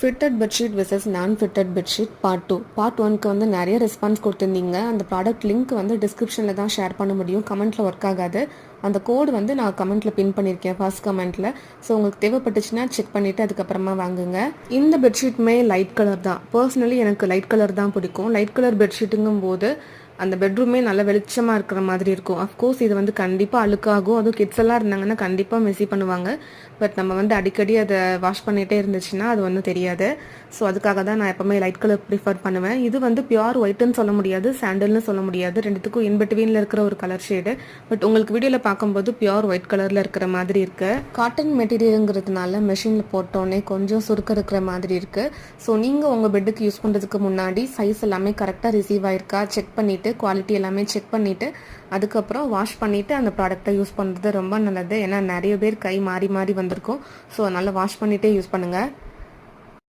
Fitted bedsheet versus நான் fitted bedsheet part 2 part 1க்கு வந்து நிறைய ரெஸ்பான்ஸ் கொடுத்துருந்தீங்க. அந்த ப்ராடக்ட் லிங்க் வந்து டிஸ்கிரிப்ஷனில் தான் ஷேர் பண்ண முடியும், கமெண்ட்டில் ஒர்க் ஆகாது. அந்த கோடு வந்து நான் கமெண்ட்டில் பின் பண்ணியிருக்கேன் ஃபர்ஸ்ட் கமெண்ட்டில். ஸோ உங்களுக்கு தேவைப்பட்டுச்சுன்னா செக் பண்ணிவிட்டு அதுக்கப்புறமா வாங்குங்க. இந்த பெட்ஷீட்டுமே லைட் கலர் தான். பர்சனலி எனக்கு லைட் கலர் தான் பிடிக்கும். லைட் கலர் பெட்ஷீட்டுங்கும் போது அந்த பெட்ரூமே நல்ல வெளிச்சமாக இருக்கிற மாதிரி இருக்கும். அஃப்கோர்ஸ் இது வந்து கண்டிப்பாக அழுக்காகும். அதுவும் கிட்ஸ் எல்லாம் இருந்தாங்கன்னா கண்டிப்பாக மெஸ்ஸி பண்ணுவாங்க. பட் நம்ம வந்து அடிக்கடி அதை வாஷ் பண்ணிகிட்டே இருந்துச்சுன்னா அது வந்து தெரியாது. ஸோ அதுக்காக தான் நான் எப்போவுமே லைட் கலர் ப்ரிஃபர் பண்ணுவேன். இது வந்து பியூர் ஒயிட்டுன்னு சொல்ல முடியாது, சாண்டல்னு சொல்ல முடியாது. ரெண்டுத்துக்கும் இன்பிட்வீனில் இருக்கிற ஒரு கலர் ஷேடு. பட் உங்களுக்கு வீடியோவில் பார்க்கும்போது பியூர் ஒயிட் கலரில் இருக்கிற மாதிரி இருக்குது. காட்டன் மெட்டீரியலுங்கிறதுனால மெஷினில் போட்டோன்னே கொஞ்சம் சுருக்க இருக்கிற மாதிரி இருக்குது. ஸோ நீங்கள் உங்கள் பெட்டுக்கு யூஸ் பண்ணுறதுக்கு முன்னாடி சைஸ் எல்லாமே கரெக்டாக ரிசீவ் ஆயிருக்கா செக் பண்ணிவிட்டு, குவாலிட்டி எல்லாமே செக் பண்ணிவிட்டு அதுக்கப்புறம் வாஷ் பண்ணிவிட்டு அந்த ப்ராடக்டை யூஸ் பண்ணுறது ரொம்ப நல்லது. ஏன்னா நிறைய பேர் கை மாறி மாறி வந்திருக்கும். ஸோ அதனால் வாஷ் பண்ணிகிட்டே யூஸ் பண்ணுங்கள்.